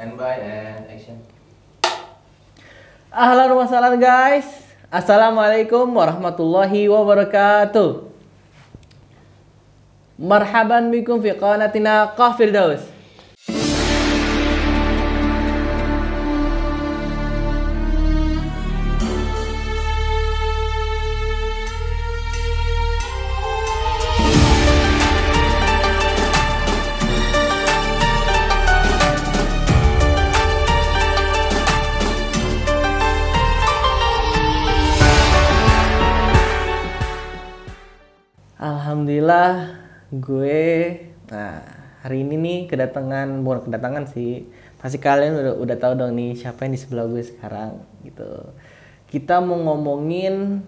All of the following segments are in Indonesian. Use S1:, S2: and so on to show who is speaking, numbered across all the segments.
S1: Standby and action.
S2: Ahlan wa sahlan guys. Assalamualaikum warahmatullahi wabarakatuh. Marhaban bikum fi qanatina Qafirdaus. Alhamdulillah gue hari ini nih bukan kedatangan sih, pasti kalian udah tahu dong nih siapa yang di sebelah gue sekarang gitu. Kita mau ngomongin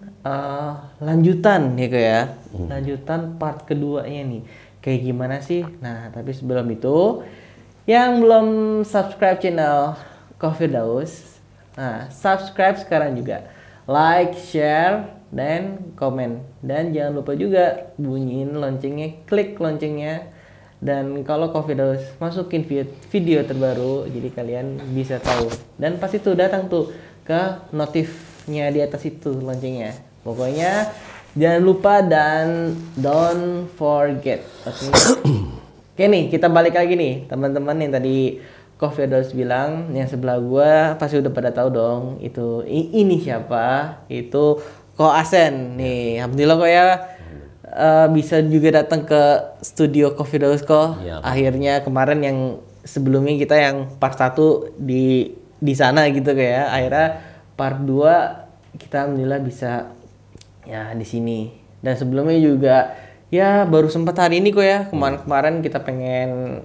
S2: lanjutan ya lanjutan part keduanya nih kayak gimana sih. Nah tapi sebelum itu, yang belum subscribe channel Qafirdaus, subscribe sekarang juga, like, share, dan komen, dan jangan lupa juga bunyiin loncengnya, klik loncengnya, dan kalau Qafirdaus masukin video terbaru jadi kalian bisa tahu, dan pas itu datang tuh ke notifnya di atas itu loncengnya. Pokoknya jangan lupa dan don't forget. Oke nih, kita balik lagi nih teman-teman yang tadi Qafirdaus bilang, yang sebelah gua pasti udah pada tahu dong itu ini siapa, itu Ko Asen nih. Alhamdulillah kok ya bisa juga datang ke studio Qafirdaus kok. Ya, akhirnya kemarin yang sebelumnya kita yang part 1 di sana gitu kayak, akhirnya part 2 kita alhamdulillah bisa ya di sini. Dan sebelumnya juga ya baru sempat hari ini kok ya, kemarin kita pengen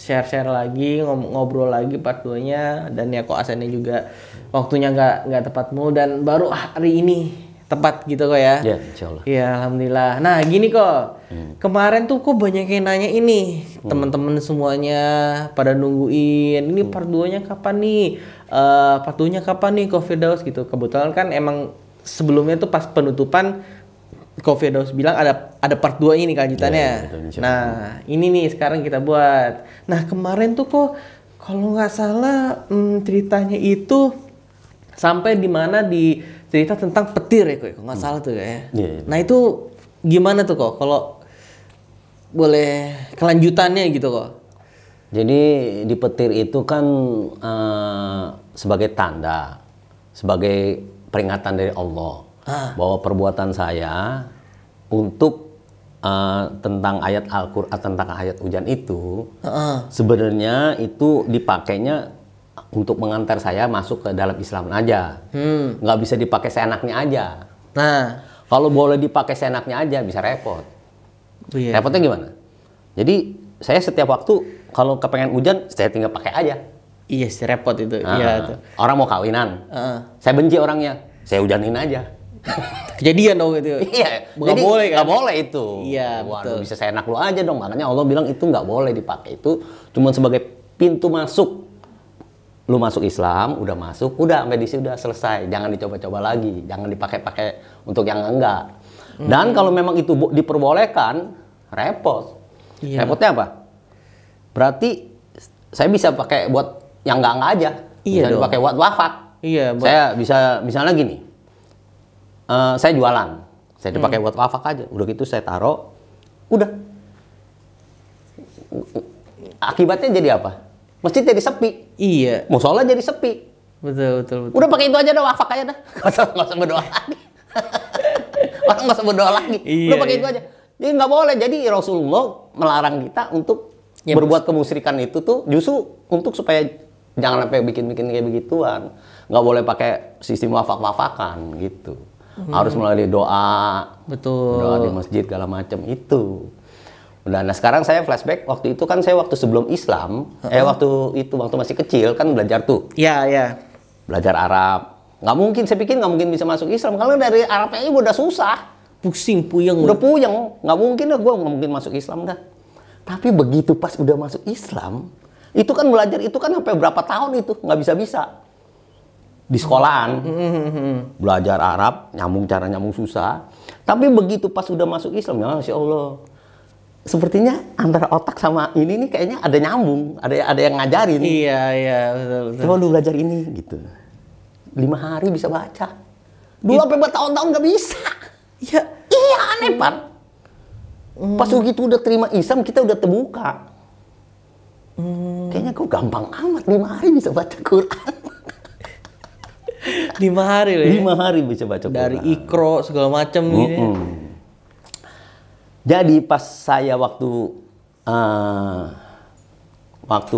S2: share lagi, ngobrol lagi part 2-nya, dan ya kok Asennya juga waktunya nggak tepat mulu, dan baru hari ini tepat gitu kok ya.
S3: Ya, insyaallah.
S2: Iya, alhamdulillah. Nah, gini kok. Kemarin tuh kok banyak yang nanya ini. Teman-teman semuanya pada nungguin. Ini part 2-nya kapan nih? Part 2-nya kapan nih Qafirdaus gitu. Kebetulan kan emang sebelumnya tuh pas penutupan Qafirdaus bilang ada part 2 ini kelanjutannya. Ya, betul, nah, ini nih sekarang kita buat. Nah, kemarin tuh kok kalau nggak salah ceritanya itu sampai di mana di cerita tentang petir ya kok nggak salah tuh ya. Yeah. Nah itu gimana tuh kok kalau boleh kelanjutannya gitu kok?
S3: Jadi di petir itu kan sebagai tanda, sebagai peringatan dari Allah bahwa perbuatan saya untuk tentang ayat Al-Quran, tentang ayat hujan itu sebenarnya itu dipakainya untuk mengantar saya masuk ke dalam Islam aja. Nggak bisa dipakai seenaknya aja. Nah, kalau boleh dipakai seenaknya aja bisa repot. Yeah. Repotnya gimana? Jadi saya setiap waktu kalau kepengen hujan saya tinggal pakai aja.
S2: Iya sih, repot itu. Iya tuh.
S3: Orang mau kawinan, saya benci orangnya, saya hujanin aja.
S2: Kejadian dong itu.
S3: Iya.
S2: Nggak boleh kan?
S3: Nggak boleh itu.
S2: Iya.
S3: Waduh, bisa seenak lu aja dong. Makanya Allah bilang itu nggak boleh dipakai, itu cuma sebagai pintu masuk. Lu masuk Islam, udah masuk, udah sampai di sini udah selesai. Jangan dicoba-coba lagi, jangan dipakai-pakai untuk yang enggak. Dan kalau memang itu diperbolehkan, repot. Iya. Repotnya apa? Berarti saya bisa pakai buat yang enggak aja. Iya, bisa dipakai buat wafat. Iya. Saya bisa misalnya gini, saya jualan, saya dipakai buat wafat aja. Udah gitu saya taruh, udah. Akibatnya jadi apa? Masjid jadi sepi.
S2: Iya.
S3: Musola jadi sepi.
S2: Betul.
S3: Udah pakai itu aja dah, wafak aja dah. Nggak usah berdoa lagi. Orang nggak usah berdoa lagi.
S2: Iya,
S3: udah pakai itu aja. Jadi nggak boleh. Jadi Rasulullah melarang kita untuk berbuat kemusyrikan itu tuh justru untuk supaya jangan sampai bikin kayak begituan. Nggak boleh pakai sistem wafak-wafakan gitu. Harus melalui doa.
S2: Betul.
S3: Doa di masjid segala macam itu. Nah sekarang saya flashback, waktu itu kan saya waktu sebelum Islam, waktu masih kecil kan belajar tuh.
S2: Iya.
S3: Belajar Arab. Nggak mungkin, saya pikir nggak mungkin bisa masuk Islam. Kalau dari Arabnya ini udah susah.
S2: Pusing, puyeng.
S3: Udah puyeng. Nggak mungkin dah, gue nggak mungkin masuk Islam dah. Tapi begitu pas udah masuk Islam, itu kan belajar itu kan sampai berapa tahun itu, nggak bisa-bisa. Di sekolahan, belajar Arab, cara nyambung susah. Tapi begitu pas udah masuk Islam, ya Masya Allah. sepertinya antara otak sama ini nih kayaknya ada nyambung, ada yang ngajarin.
S2: Iya, iya, betul, betul.
S3: Coba lu belajar ini gitu. 5 hari bisa baca. Dulu sampai bertahun-tahun nggak bisa.
S2: Iya.
S3: Iya, aneh, Pan. Pas begitu udah terima Islam, kita udah terbuka. Kayaknya kok gampang amat 5 hari bisa baca Quran.
S2: 5 hari loh ya?
S3: 5 hari bisa baca Quran.
S2: Dari Iqra segala macam gitu.
S3: Jadi pas saya waktu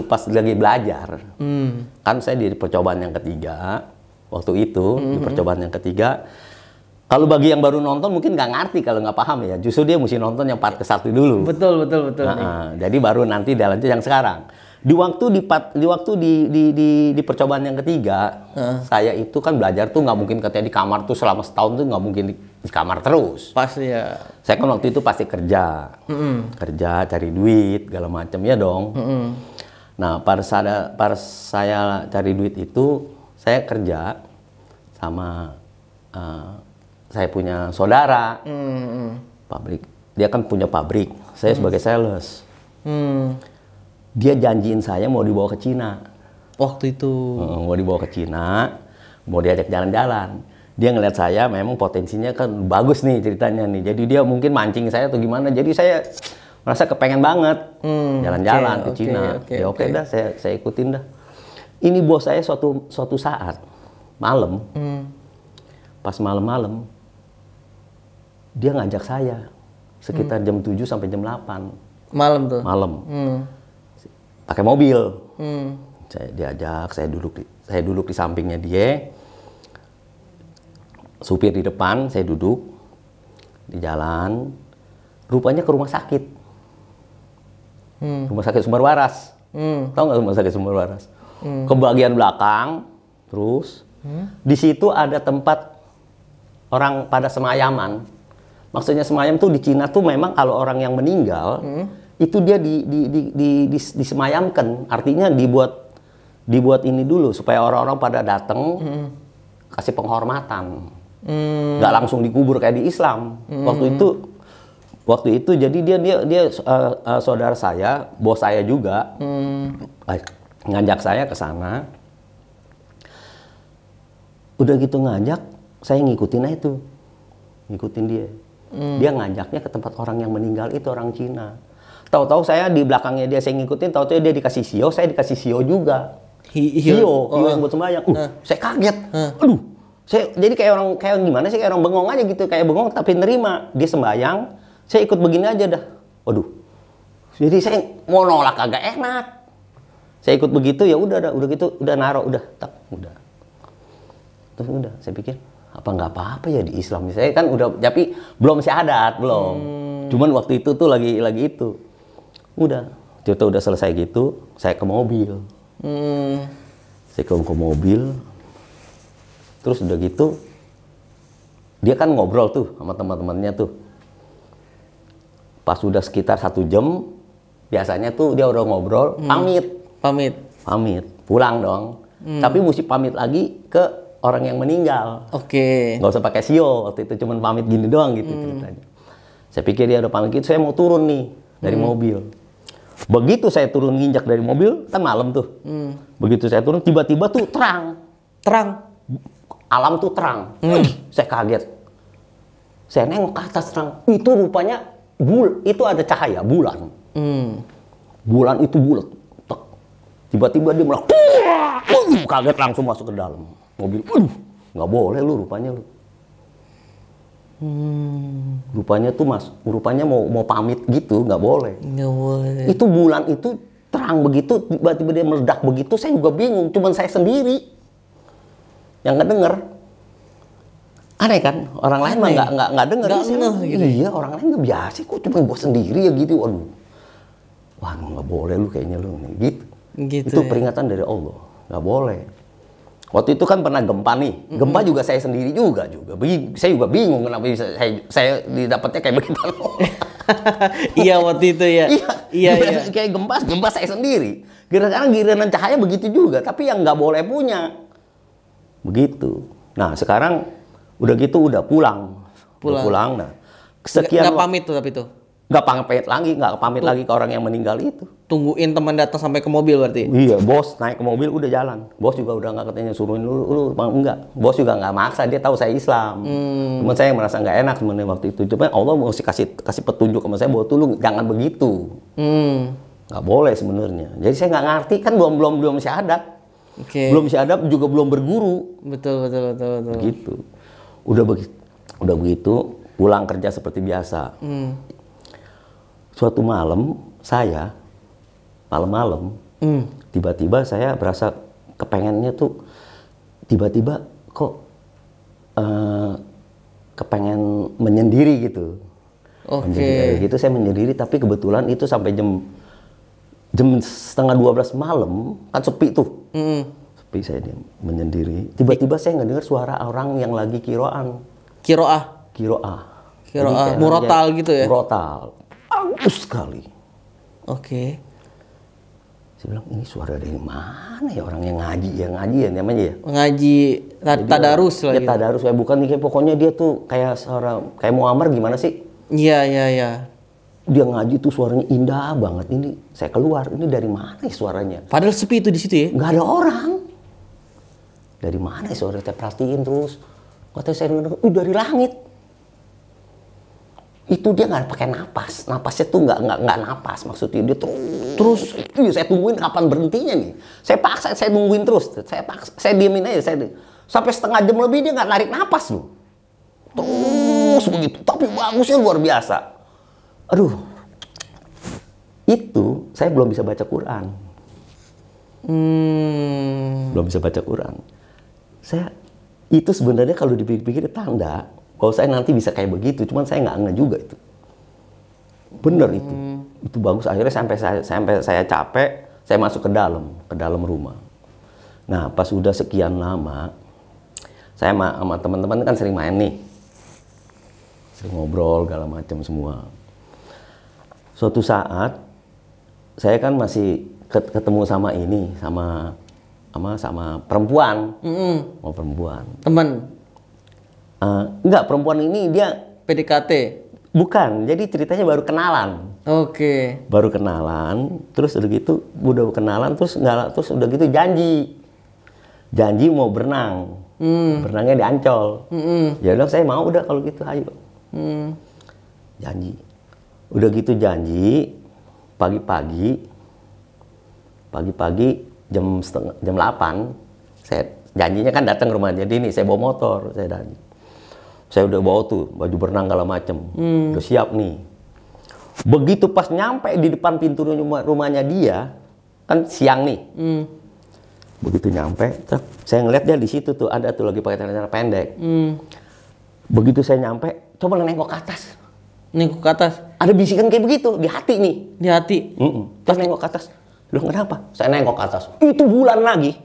S3: pas lagi belajar, kan saya di percobaan yang ketiga, waktu itu di percobaan yang ketiga, kalau bagi yang baru nonton mungkin nggak ngerti kalau nggak paham ya, justru dia mesti nonton yang part ke-1 dulu.
S2: Betul.
S3: Jadi baru nanti dia lanjut yang sekarang. Di waktu di percobaan yang ketiga, saya itu kan belajar tuh nggak mungkin katanya di kamar tuh selama setahun tuh nggak mungkin di kamar terus.
S2: Pasti ya.
S3: Saya kan waktu itu pasti kerja, cari duit, segala macam ya dong. Nah, pas saya cari duit itu, saya kerja sama saya punya saudara, pabrik. Dia kan punya pabrik, saya sebagai sales. Dia janjiin saya mau dibawa ke Cina.
S2: Waktu itu.
S3: Mau dibawa ke Cina, mau diajak jalan-jalan. Dia ngeliat saya memang potensinya kan bagus nih ceritanya nih. Jadi dia mungkin mancing saya atau gimana. Jadi saya merasa kepengen banget jalan-jalan ke Cina. Oke dah, saya ikutin dah. Ini bos saya suatu saat malam, pas malam-malam, dia ngajak saya sekitar jam 7 sampai jam 8.
S2: Malam tuh?
S3: Malam. Pakai mobil. Saya diajak, saya duduk di sampingnya dia. Supir di depan, saya duduk di jalan. Rupanya ke rumah sakit. Rumah sakit Sumber Waras. Tahu nggak rumah sakit Sumber Waras? Ke bagian belakang, terus di situ ada tempat orang pada semayaman. Maksudnya semayam tuh di Cina tuh memang kalau orang yang meninggal itu dia disemayamkan. Artinya dibuat ini dulu supaya orang-orang pada datang kasih penghormatan. Nggak langsung dikubur kayak di Islam. Waktu itu jadi dia saudara saya, bos saya juga ngajak saya ke sana. Udah gitu ngajak, saya ngikutin aja tuh. Ngikutin dia. Dia ngajaknya ke tempat orang yang meninggal itu orang Cina. Tahu-tahu saya di belakangnya dia saya ngikutin, tahu-tahu dia dikasih sio, saya dikasih sio juga. Sio yang buat sembahyang. Saya kaget. Aduh. Jadi kayak gimana sih, kayak orang bengong aja gitu, kayak bengong tapi nerima. Dia sembahyang, saya ikut begini aja dah. Waduh. Jadi saya mau nolak agak enak. Saya ikut begitu ya udah gitu, udah naruh udah, udah. Terus udah, saya pikir apa nggak apa-apa ya di Islam. Saya kan udah, tapi belum syahadat, belum. Cuman waktu itu tuh lagi itu. Udah, cerita udah selesai gitu, saya ke mobil. Saya ke mobil, terus udah gitu, dia kan ngobrol tuh sama teman-temannya tuh. Pas udah sekitar 1 jam, biasanya tuh dia udah ngobrol, pamit, pulang dong. Tapi mesti pamit lagi ke orang yang meninggal. Nggak usah pakai sio, waktu itu cuman pamit gini doang gitu ceritanya. Saya pikir dia udah pamit gitu, saya mau turun nih dari mobil. Begitu saya turun nginjak dari mobil, kan malam tuh. Begitu saya turun, tiba-tiba tuh terang. Alam tuh terang. Saya kaget. Saya nengok ke atas terang. Itu rupanya itu ada cahaya bulan. Bulan itu bulat. Tiba-tiba dia malah kaget langsung masuk ke dalam mobil. Nggak boleh lu rupanya lu. Rupanya tuh rupanya mau pamit gitu, nggak boleh. Itu bulan itu terang begitu, tiba-tiba dia meledak begitu, saya juga bingung. Cuman saya sendiri yang ngedenger. Aneh kan? Orang lain mah nggak denger. Gitu. Iya, orang lain nggak biasa. Kok cuma gua sendiri ya gitu. Wah, nggak boleh lu kayaknya lu gitu. Itu peringatan dari Allah, nggak boleh. Waktu itu kan pernah gempa nih. Gempa juga saya sendiri juga. Saya juga bingung kenapa saya didapatnya kayak begitu.
S2: Iya waktu itu ya. Iya.
S3: Kayak gempa saya sendiri. Giliran cahaya begitu juga. Tapi yang nggak boleh punya. Begitu. Nah sekarang udah gitu udah pulang. Nah,
S2: nggak pamit tuh tapi tuh.
S3: nggak pamit lagi ke orang yang meninggal itu.
S2: Tungguin teman datang sampai ke mobil berarti?
S3: Iya, bos naik ke mobil udah jalan. Bos juga udah nggak katanya suruhin lu enggak. Bos juga nggak maksa, dia tahu saya Islam. Cuman saya merasa nggak enak sebenarnya waktu itu. Cuma Allah mesti kasih petunjuk sama saya bahwa tuh lu jangan begitu. Nggak boleh sebenarnya. Jadi saya nggak ngerti kan belum syahadat. Belum syahadat juga belum berguru.
S2: Betul.
S3: Gitu. Udah begitu pulang kerja seperti biasa. Suatu malam saya malam-malam tiba-tiba saya berasa kepengennya tuh tiba-tiba kok kepengen menyendiri gitu. Gitu saya menyendiri tapi kebetulan itu sampai jam 11:30 malam kan sepi tuh. Sepi saya menyendiri. Tiba-tiba saya ngedengar suara orang yang lagi kiroan.
S2: Kiroah. Murotal gitu ya?
S3: Murotal. Bagus sekali. Saya bilang ini suara dari mana ya orang yang ngaji ya namanya ya.
S2: Ngaji tadarus lah.
S3: Ya tadarus kayak bukan nih pokoknya dia tuh kayak suara kayak Muammar gimana sih?
S2: Iya.
S3: Dia ngaji tuh suaranya indah banget. Ini saya keluar, ini dari mana ya suaranya?
S2: Padahal sepi itu di situ ya?
S3: Nggak ada orang. Dari mana ya suaranya? Saya perhatiin terus. Katanya saya dengar, dari langit. Itu dia nggak pakai napas, napasnya tuh nggak napas maksudnya dia terus saya tungguin kapan berhentinya nih. Saya nungguin terus, saya diemin aja, sampai setengah jam lebih dia nggak narik napas loh, terus begitu, tapi bagusnya luar biasa. Aduh, itu saya belum bisa baca Quran, belum bisa baca Quran. Saya itu sebenarnya kalau dipikir-pikir tanda. Kalau saya nanti bisa kayak begitu, cuman saya nggak juga itu. Bener itu bagus. Akhirnya sampai saya capek, saya masuk ke dalam rumah. Nah, pas udah sekian lama, saya sama teman-teman kan sering main nih, sering ngobrol segala macam semua. Suatu saat, saya kan masih ketemu sama perempuan, mau perempuan.
S2: Teman.
S3: Enggak, perempuan ini dia
S2: PDKT?
S3: Bukan, jadi ceritanya baru kenalan. Baru kenalan, terus udah gitu, terus udah gitu janji mau berenang. Berenangnya di Ancol. Ya udah saya mau udah kalau gitu ayo. Janji. Udah gitu janji pagi-pagi jam 8 saya janjinya kan datang ke rumah. Jadi nih saya bawa motor, saya udah bawa tuh baju berenang segala macem, udah siap nih. Begitu pas nyampe di depan pintu rumahnya dia, kan siang nih. Begitu nyampe, saya ngeliat dia di situ tuh ada tuh lagi pakai celana pendek. Begitu saya nyampe, coba nengok ke atas.
S2: Nengok ke atas?
S3: Ada bisikan kayak begitu di hati nih.
S2: Di hati?
S3: Terus nengok ke atas. Loh kenapa? Saya nengok ke atas. Itu bulan lagi.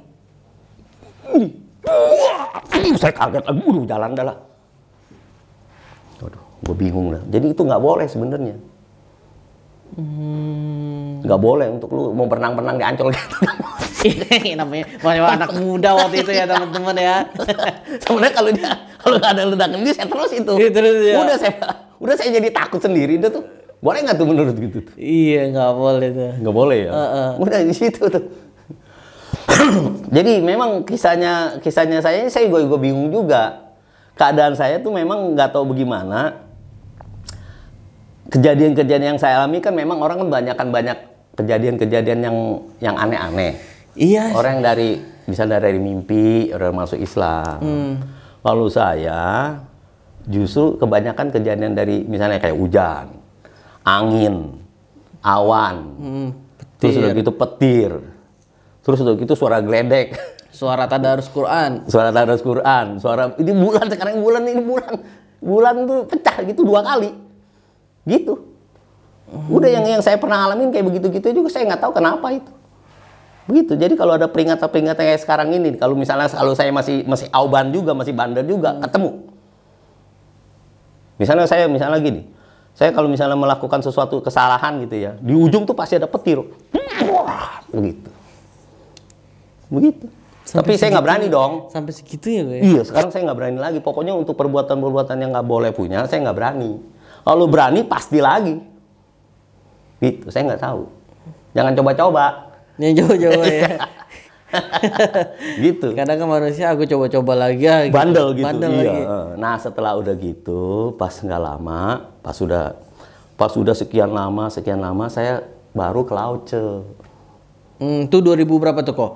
S3: Saya kaget lagi, jalan dah lah. Waduh, gue bingung dah. Jadi itu nggak boleh sebenarnya. Nggak boleh untuk lu mau berenang-berenang di Ancol gitu.
S2: Namanya anak muda waktu itu ya teman-teman ya.
S3: Sebenarnya kalau nggak ada ledakan dia saya terus itu.
S2: Ya.
S3: Udah saya jadi takut sendiri. Itu tuh boleh nggak tuh menurut gitu tuh?
S2: Iya nggak boleh tuh. Nggak boleh ya.
S3: Udah di situ tuh. Jadi memang kisahnya saya gue bingung juga. Keadaan saya tuh memang nggak tahu bagaimana. Kejadian-kejadian yang saya alami kan memang orang kan banyak kejadian-kejadian yang aneh-aneh.
S2: Iya.
S3: Orang bisa dari mimpi, orang masuk Islam. Kalau saya justru kebanyakan kejadian dari misalnya kayak hujan, angin, awan, terus udah gitu petir, terus udah gitu suara geledek.
S2: Suara tadarus Quran.
S3: Ini bulan sekarang bulan tuh pecah gitu 2 kali. Gitu. Udah yang saya pernah alamin kayak begitu-gitu juga saya nggak tahu kenapa itu. Begitu. Jadi kalau ada peringatan-peringatan kayak sekarang ini, kalau saya masih auban juga, masih bandel juga, ketemu. Misalnya gini. Saya kalau misalnya melakukan sesuatu kesalahan gitu ya, di ujung tuh pasti ada petir. Begitu. Tapi saya nggak berani dong.
S2: Sampai segitu ya, gue?
S3: Iya, sekarang saya nggak berani lagi. Pokoknya untuk perbuatan-perbuatan yang nggak boleh punya, saya nggak berani. Kalau berani, pasti lagi. Gitu, saya nggak tahu. Jangan coba-coba.
S2: Yang coba-coba ya.
S3: Gitu.
S2: Kadang kan manusia aku coba-coba lagi ya. Gitu.
S3: Bandel gitu.
S2: Bandel
S3: iya.
S2: lagi.
S3: Nah setelah udah gitu, pas nggak lama, pas udah sekian lama, saya baru ke Lauce.
S2: Itu 2000 berapa tuh kok?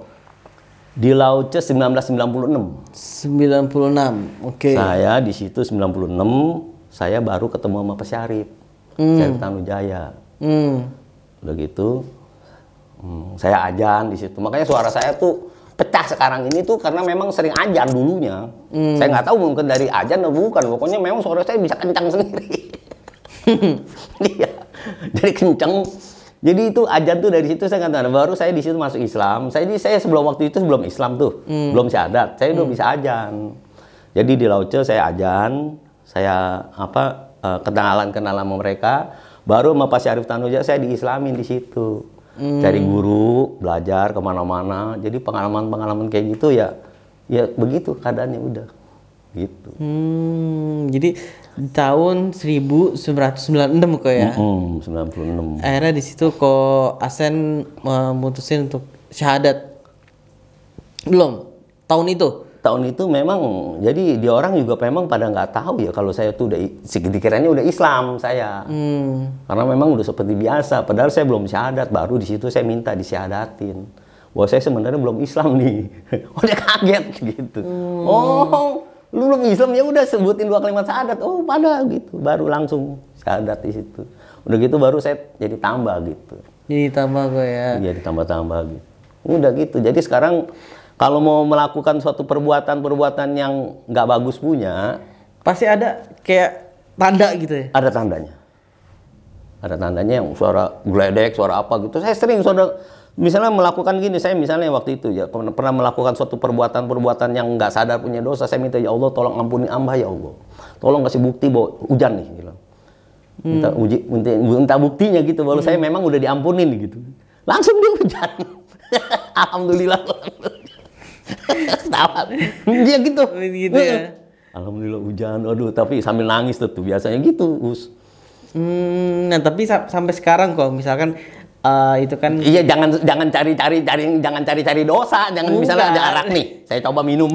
S3: Di Lauce 1996.
S2: 96, oke.
S3: Saya di situ 96, saya baru ketemu sama Pak Syarif. Syarif Tanujaya. Udah gitu, saya ajan di situ. Makanya suara saya tuh pecah sekarang ini tuh karena memang sering ajan dulunya. Saya nggak tahu mungkin dari ajan atau bukan. Pokoknya memang suara saya bisa kencang sendiri. Iya, jadi kencang. Jadi itu ajan tuh dari situ saya katakan. Baru saya di situ masuk Islam. Saya sebelum waktu itu sebelum Islam tuh, belum syahadat. Saya udah bisa ajan. Jadi di Lauce saya ajan, saya kenalan sama mereka. Baru sama Pak Syarif Tanuja saya diislamin di situ. Cari guru, belajar kemana-mana. Jadi pengalaman-pengalaman kayak gitu ya begitu keadaannya udah. Gitu.
S2: Jadi tahun 1996 kok ya.
S3: 96.
S2: Akhirnya di situ kok Asen memutusin untuk syahadat. Belum. Tahun itu.
S3: Tahun itu memang jadi dia orang juga memang pada nggak tahu ya kalau saya tuh udah dikiranya udah Islam saya. Karena memang udah seperti biasa. Padahal saya belum syahadat. Baru di situ saya minta disyahadatin. Bahwa saya sebenarnya belum Islam nih. Oh dia kaget gitu. Oh lu belum Islam ya udah sebutin 2 kalimat syahadat. Oh pada gitu. Baru langsung syahadat di situ. Udah gitu baru saya jadi tambah gitu.
S2: Jadi tambah kok ya.
S3: Iya ditambah-tambah gitu. Udah gitu. Jadi sekarang kalau mau melakukan suatu perbuatan yang nggak bagus punya,
S2: pasti ada kayak tanda gitu ya.
S3: Ada tandanya. Ada tandanya yang suara geledek, suara apa gitu. Saya sering misalnya melakukan gini, saya misalnya waktu itu ya pernah melakukan suatu perbuatan yang nggak sadar punya dosa. Saya minta ya Allah tolong ampuni hamba ya Allah. Tolong kasih bukti bahwa hujan nih. Gitu. Minta buktinya gitu bahwa saya memang udah diampunin gitu. Langsung dia hujan. Alhamdulillah. Dia gitu.
S2: Gitu ya.
S3: Alhamdulillah hujan. Aduh, tapi sambil nangis tuh biasanya gitu, Us.
S2: Nah, tapi sampai sekarang kok misalkan itu kan
S3: iya jangan cari dosa, jangan misalnya ada arak nih, saya coba minum.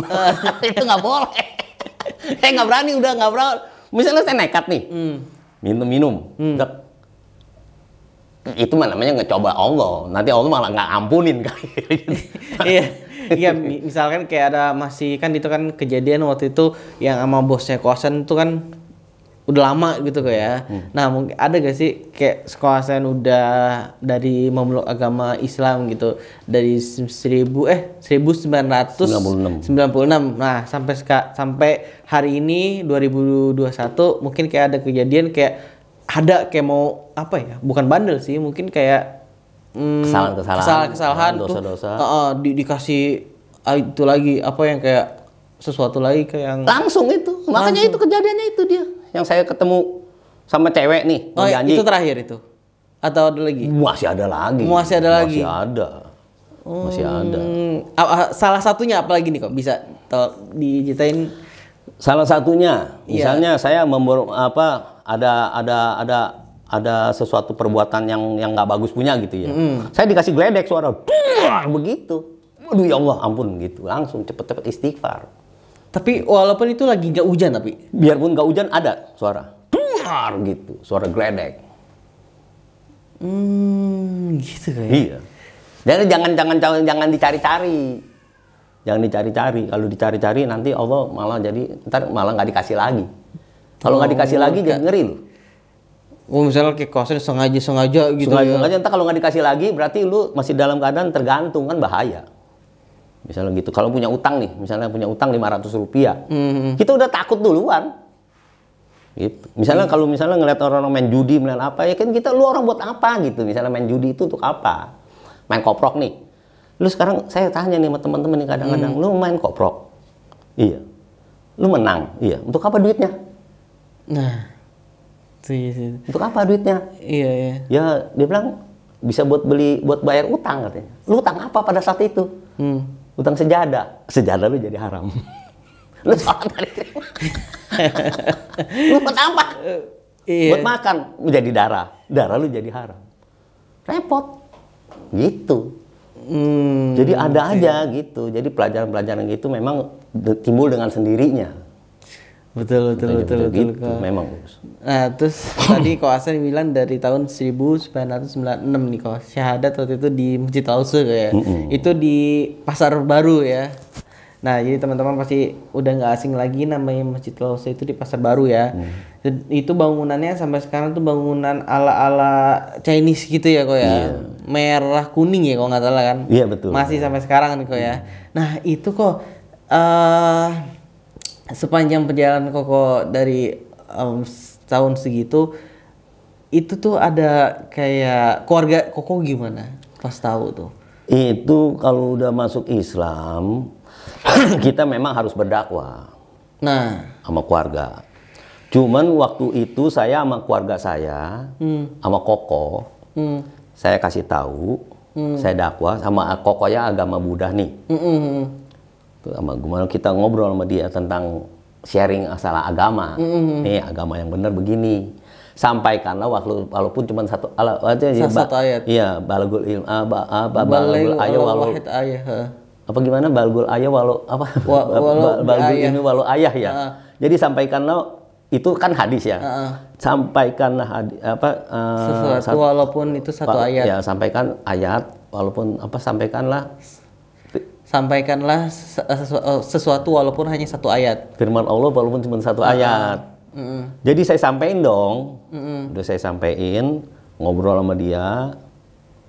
S3: Itu nggak boleh. Saya nggak berani, udah nggak berani. Misalnya saya nekat nih. Minum. Itu mah namanya ngecoba Allah. Nanti Allah malah nggak ampunin kan.
S2: Iya, misalkan kayak ada masih kan itu kan kejadian waktu itu yang sama bosnya kosan itu kan udah lama gitu kayak ya. Nah, mungkin ada gak sih kayak kosan udah dari memeluk agama Islam gitu dari 1996. Nah, sampai hari ini 2021 mungkin kayak ada kejadian kayak mau apa ya? Bukan bandel sih, mungkin kayak kesalahan
S3: dosa-dosa
S2: dikasih itu lagi apa yang kayak sesuatu lagi kayak yang
S3: langsung itu makanya langsung. Itu kejadiannya itu dia yang saya ketemu sama cewek nih janji.
S2: Itu terakhir itu atau ada lagi
S3: masih ada
S2: salah satunya apa lagi nih kok bisa diceritain
S3: salah satunya misalnya saya ada sesuatu perbuatan yang nggak bagus punya gitu ya. Saya dikasih geledek suara begitu. Aduh ya Allah ampun gitu. Langsung cepet-cepet istighfar.
S2: Tapi walaupun itu lagi nggak hujan tapi?
S3: Biarpun nggak hujan ada suara. Gitu. Suara geledek.
S2: Gitu kayak.
S3: Iya. Jadi jangan dicari-cari. Jangan dicari-cari. Kalau dicari-cari nanti Allah ntar malah nggak dikasih lagi. Kalau nggak dikasih lagi jadi ngeri loh.
S2: Oh misalnya kayak kosan sengaja gitu
S3: sengaja, entar kalau nggak dikasih lagi berarti lu masih dalam keadaan tergantung kan bahaya. Misalnya gitu, kalau punya utang nih, misalnya punya utang 500 rupiah, kita udah takut duluan. Gitu. Misalnya kalau misalnya ngeliat orang main judi, main apa, ya kan lu orang buat apa gitu. Misalnya main judi itu untuk apa? Main koprok nih. Lu sekarang saya tanya nih sama teman-teman nih kadang-kadang, lu main koprok? Iya. Lu menang? Iya. Untuk apa duitnya?
S2: Nah.
S3: Untuk apa duitnya?
S2: Iya.
S3: Ya dia bilang bisa buat bayar utang katanya. Lu utang apa pada saat itu? Utang sejadah. Sejadah lu jadi haram. Lu sholat hari lu buat apa?
S2: Iya.
S3: Buat makan, jadi darah lu jadi haram. repot gitu. Jadi ada aja gitu. Jadi pelajaran-pelajaran gitu memang timbul dengan sendirinya.
S2: Betul
S3: gitu,
S2: Kak.
S3: memang.
S2: Nah, terus tadi Ko Hasan bilang dari tahun 1996 nih Ko, syahadat waktu itu di Masjid Al-Aqsa ya. Itu di Pasar Baru ya. Nah, jadi teman-teman pasti udah nggak asing lagi namanya Masjid Al-Aqsa itu di Pasar Baru ya. Itu bangunannya sampai sekarang tuh bangunan ala-ala Chinese gitu ya Ko ya. Merah kuning ya kalau nggak salah kan.
S3: Iya betul.
S2: Masih sampai sekarang nih Ko ya. Nah, itu kok sepanjang perjalanan Koko dari tahun segitu itu tuh ada kayak keluarga Koko gimana pas tahu tuh?
S3: Itu kalau udah masuk Islam kita memang harus berdakwah.
S2: Nah,
S3: sama keluarga. Cuman waktu itu saya sama keluarga saya sama Koko saya kasih tahu saya dakwah sama Koko ya agama Buddha nih. Sama gimana kita ngobrol sama dia tentang sharing masalah agama. Nih agama yang benar begini. Sampaikanlah walaupun cuma satu
S2: ayat.
S3: Iya, balagul ilm balagul ayat walau apa gimana balagul ayat walau apa balagul ini walau ayah ya. Jadi sampaikanlah itu kan hadis ya. Sampaikanlah
S2: sesuatu walaupun itu satu ayat.
S3: Ya, sampaikan ayat walaupun apa sampaikanlah
S2: sesuatu walaupun hanya satu ayat.
S3: Firman Allah walaupun cuma satu ayat. Jadi saya sampein dong. Udah saya sampein, ngobrol sama dia.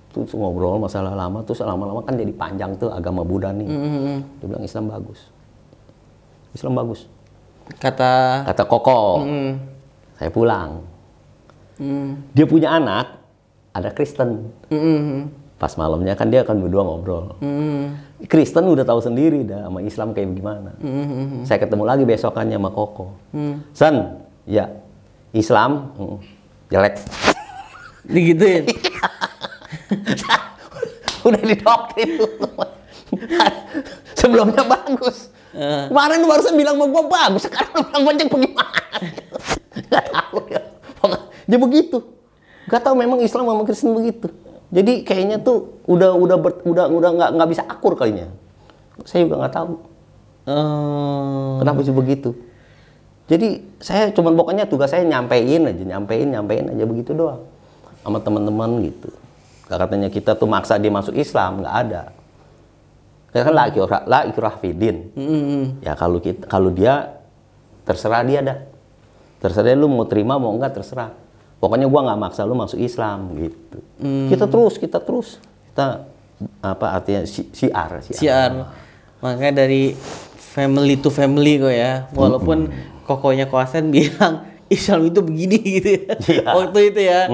S3: Terus ngobrol masalah lama, terus lama-lama kan jadi panjang tuh agama Buddha nih. Dia bilang Islam bagus. Islam bagus. Kata Koko. Saya pulang. Dia punya anak, ada Kristen. Pas malamnya kan dia akan berdua ngobrol. Kristen udah tahu sendiri dah sama Islam kayak gimana. Saya ketemu lagi besokannya sama Koko. San, ya Islam jelek.
S2: Digituin.
S3: Udah didoktrin. Sebelumnya bagus. Kemarin barusan bilang mau gua bagus, sekarang lu bilang bonceng bagaimana? Gak tahu ya. Dia begitu. Gak tahu memang Islam sama Kristen begitu. Jadi kayaknya tuh udah nggak bisa akur kalinya. Saya juga nggak tahu. Kenapa sih begitu? Jadi saya cuman pokoknya tugas saya nyampein aja begitu doang sama teman-teman gitu. Katanya kita tuh maksa dia masuk Islam, nggak ada. Kan la ikrah fidin. Ya kalau dia terserah dia dah. Terserah dia, lu mau terima mau enggak terserah. Pokoknya gua nggak maksa lu masuk Islam gitu. Kita terus. Kita apa artinya syiar.
S2: Makanya dari family to family kok ya. Walaupun kokonya Ko Hasan bilang Islam itu begini gitu ya. Waktu itu ya.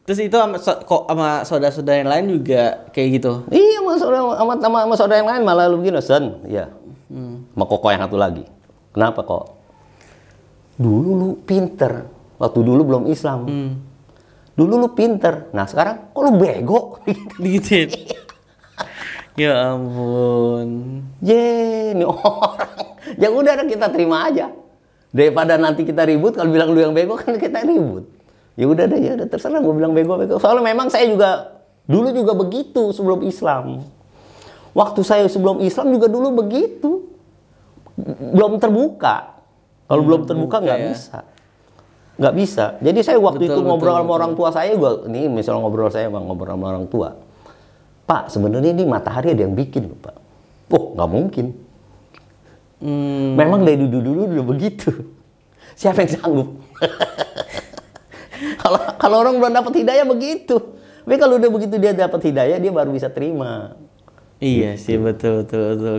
S2: Terus itu sama saudara-saudara yang lain juga kayak gitu.
S3: Iya, sama saudara yang lain malah lu begini, San. Iya. Sama Koko yang satu lagi. Kenapa kok? Dulu lu pinter. Waktu dulu belum Islam. Dulu lu pinter. Nah sekarang kok lu bego?
S2: Digituin. Ya ampun.
S3: Ini orang. Ya udah kita terima aja. Daripada nanti kita ribut, kalau bilang lu yang bego kan kita ribut. Ya udah terserah gue bilang bego. Soalnya memang saya juga dulu juga begitu sebelum Islam. Waktu saya sebelum Islam juga dulu begitu. Belum terbuka. Kalau belum terbuka nggak bisa. Nggak bisa. Jadi saya waktu itu ngobrol sama orang tua saya juga, nih misalnya ngobrol sama orang tua. Pak, sebenarnya ini matahari ada yang bikin loh, Pak. Oh, nggak mungkin. Memang dari dulu udah begitu. Siapa yang sanggup? Kalau orang belum dapat hidayah begitu. Tapi kalau udah begitu dia dapat hidayah, dia baru bisa terima.
S2: Iya sih, betul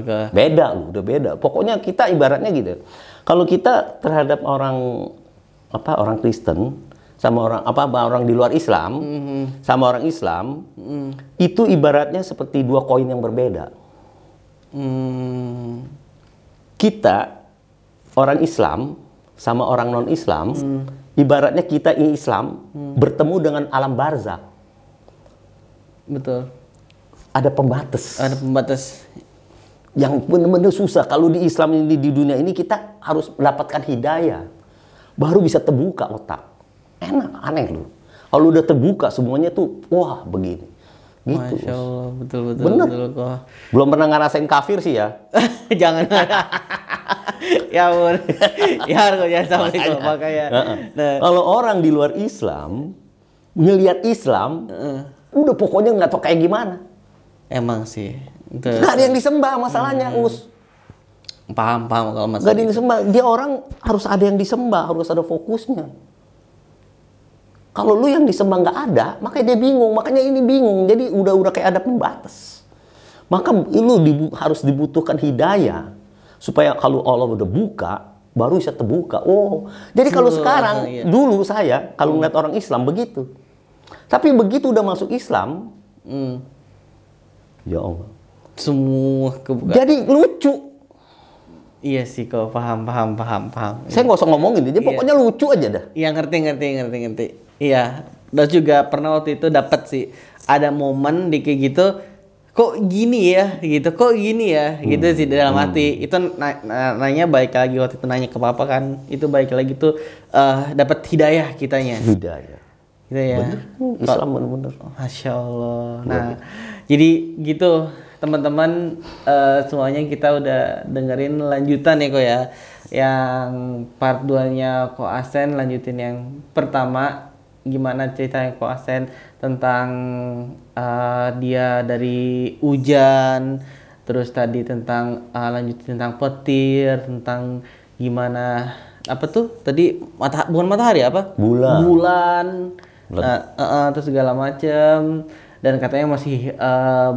S2: Kak.
S3: Beda loh, udah beda. Pokoknya kita ibaratnya gitu. Kalau kita terhadap orang Kristen sama orang di luar Islam sama orang Islam itu ibaratnya seperti dua koin yang berbeda. Kita orang Islam sama orang non Islam ibaratnya kita ini Islam bertemu dengan alam barzakh.
S2: Betul.
S3: Ada pembatas yang benar-benar susah. Kalau di Islam ini, di dunia ini kita harus mendapatkan hidayah baru bisa terbuka otak. Enak, aneh loh. Kalau udah terbuka semuanya tuh, wah begini. Gitu.
S2: Masya Allah, betul
S3: Bener.
S2: betul kok.
S3: Belum pernah ngerasain kafir sih ya.
S2: Jangan. Ya ampun. Ya kok jangan sampai kok makanya. Nah,
S3: Kalau orang di luar Islam ngelihat Islam, udah pokoknya nggak tahu kayak gimana.
S2: emang sih.
S3: Nggak ada yang disembah masalahnya, Us.
S2: Paham kalau
S3: Nggak
S2: masalah.
S3: ada yang disembah. Dia orang harus ada yang disembah, harus ada fokusnya. Kalau lu yang disembah nggak ada, makanya dia bingung. Makanya ini bingung. Jadi udah kayak ada pembatas. Maka lu harus dibutuhkan hidayah supaya kalau Allah udah buka, baru bisa terbuka. Oh, jadi kalau sekarang,
S2: iya.
S3: dulu saya kalau ngeliat orang Islam begitu. Tapi begitu udah masuk Islam, ya Allah.
S2: Semua kebuka.
S3: Jadi lucu.
S2: Iya sih kok paham.
S3: Saya nggak usah ngomongin, dia pokoknya lucu aja dah.
S2: Iya ngerti. Iya. Dan juga pernah waktu itu dapat sih ada momen di kayak gitu. Kok gini ya gitu, kok gini ya gitu sih dalam hati. Itu nanya baik lagi waktu itu nanya ke papa kan. Itu baik lagi tuh dapat hidayah kitanya.
S3: Hidayah.
S2: Gitu ya.
S3: Islam bener-bener.
S2: Masya Allah. Nah, jadi gitu teman-teman, semuanya kita udah dengerin lanjutan ya kok ya. Yang part 2-nya Ko Asen lanjutin yang pertama. Gimana ceritanya Ko Asen tentang dia dari hujan, terus tadi tentang lanjutin tentang petir, tentang gimana apa tuh tadi bukan matahari apa? Bulan. Terus segala macem, dan katanya masih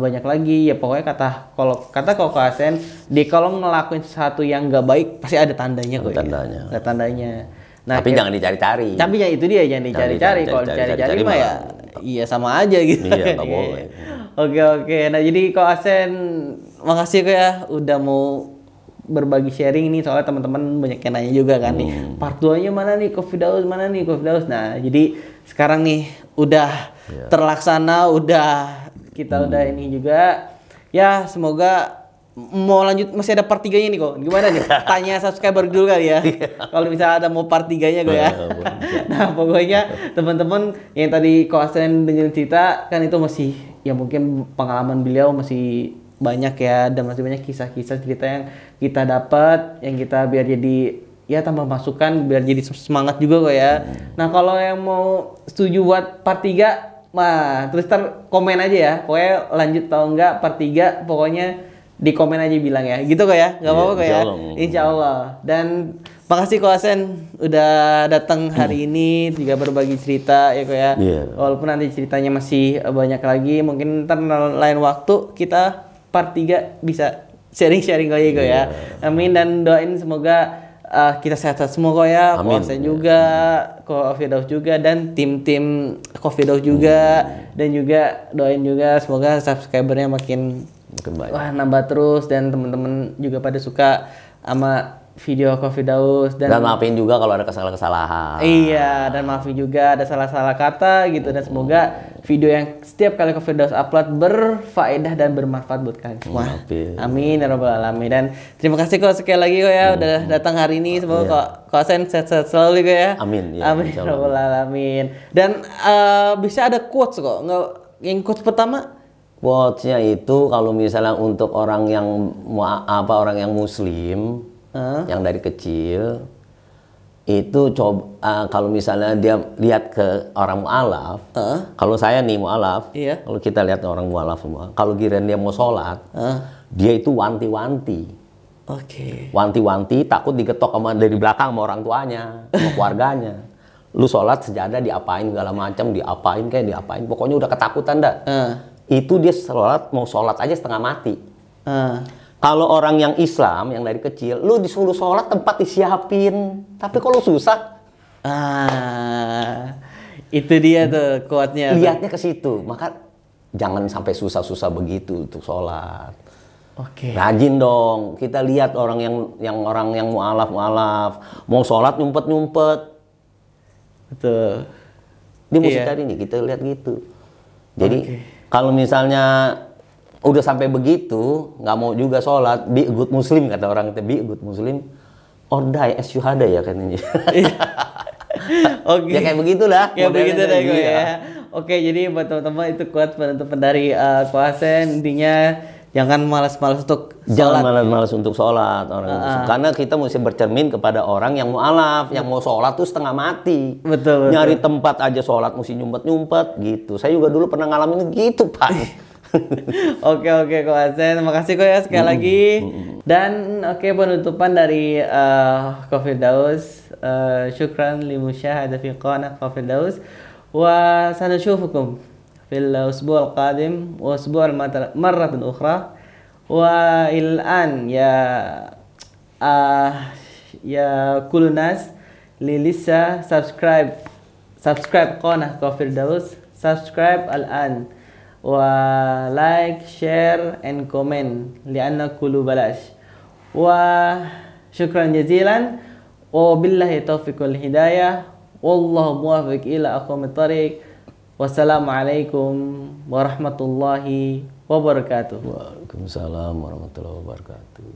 S2: banyak lagi ya pokoknya kata Ko Asen kalau ngelakuin sesuatu yang nggak baik pasti ada tandanya kok. Ada tandanya. Nah,
S3: tapi jangan dicari-cari.
S2: Tapi ya itu dia jangan dicari-cari. Kalau dicari-cari mah ya iya sama aja gitu.
S3: Iya, nggak boleh.
S2: Oke. Nah, jadi Ko Asen makasih kok ya udah mau berbagi sharing nih, soalnya teman-teman banyak yang nanya juga kan nih. Part 2-nya mana nih? Coffee Daus mana nih? Coffee Daus. Nah, jadi sekarang nih udah terlaksana, kita udah ini juga. Ya, semoga mau lanjut masih ada part 3-nya nih kok. Gimana nih? Tanya subscriber dulu kali ya. Kalau misalnya ada mau part 3-nya kok ya. Nah, pokoknya teman-teman yang tadi Ko Asen dengerin cerita kan itu masih ya mungkin pengalaman beliau masih banyak ya, dan masih banyak kisah-kisah cerita yang kita dapat, yang kita biar jadi ya tambah masukan biar jadi semangat juga kok ya. Nah, kalau yang mau setuju buat part 3 mah terus komen aja ya. Pokoknya lanjut atau enggak part 3 pokoknya di komen aja bilang ya. Gitu kok ya. Enggak apa-apa kok ya. Insyaallah. Dan makasih Ko Asen udah datang hari ini juga berbagi cerita ya kok ya. Walaupun nanti ceritanya masih banyak lagi, mungkin ntar lain waktu kita part 3 bisa sharing-sharing lagi kok ya. Amin, dan doain semoga kita sehat-sehat semua kok ya. Ko Asen juga, Ko Firdaus juga, dan tim-tim Ko Firdaus juga. Dan juga doain juga semoga subscribernya makin
S3: banyak.
S2: Wah, nambah terus, dan teman-teman juga pada suka sama video Ko Firdaus, dan
S3: maafin juga kalau ada kesalahan-kesalahan.
S2: Iya, dan maafin juga ada salah-salah kata gitu, dan semoga video yang setiap kali Ko Firdaus upload berfaedah dan bermanfaat buat kalian semua. Amin ya rabbal alamin. Dan terima kasih kok sekali lagi kok ya udah datang hari ini. Semoga Ko Asen sehat-sehat selalu kok ya.
S3: Amin ya.
S2: Amin ya rabbal alamin. Dan bisa ada quotes kok. Yang quotes pertama
S3: Quotes-nya itu kalau misalnya untuk orang yang muslim yang dari kecil itu coba kalau misalnya dia lihat ke orang mualaf, kalau saya nih mualaf, kalau kita lihat orang mualaf semua, kalau giliran dia mau sholat, dia itu wanti-wanti. Wanti-wanti takut digetok dari belakang sama orang tuanya, sama keluarganya. Lu sholat sejadah diapain segala macam, diapain, pokoknya udah ketakutan dah. Itu dia mau sholat aja setengah mati. Kalau orang yang Islam, yang dari kecil, lu disuruh sholat tempat disiapin. Tapi kalau susah,
S2: itu dia tuh kuatnya.
S3: Lihatnya ke situ. Maka jangan sampai susah-susah begitu untuk sholat. Rajin dong. Kita lihat orang yang mualaf, mau sholat nyumpet.
S2: Betul.
S3: Dia mesti cari nih. Kita lihat gitu. Jadi kalau misalnya udah sampai begitu, nggak mau juga sholat, be a good muslim kata orang itu, be a good muslim, or die as syuhada ya katanya.
S2: Oke.
S3: Ya kayak begitulah.
S2: Kayak
S3: modelnya
S2: begitu deh gue
S3: iya.
S2: ya. Oke, jadi buat teman-teman itu quote penutupan dari Koasen, intinya jangan malas-malas untuk
S3: Jangan
S2: sholat.
S3: malas-malas untuk sholat orang muslim. Karena kita mesti bercermin kepada orang yang mualaf, yang mau sholat tuh setengah mati.
S2: Betul.
S3: Nyari tempat aja sholat mesti nyumpet-nyumpet gitu. Saya juga dulu pernah ngalamin gitu, Pak.
S2: Oke Koasen, terima kasih kok ya sekali lagi. Dan oke, penutupan dari Qafirdaus. Syukran li musyahada fi qanah Qafirdaus. Wa sanashufukum fil usbu' al-qadim wa usbu' marratan ukhra. Wa il'an ya kullu nas li lissa subscribe qanah Qafirdaus. Subscribe al-an. Like, share, and comment lianna kullu balash. Wa syukran jazilan. Wa billahi taufiq wal hidayah. Wallahu muwaffiq ila aqwamit thariq. Wassalamualaikum warahmatullahi wabarakatuh.
S3: Waalaikumsalam warahmatullahi wabarakatuh.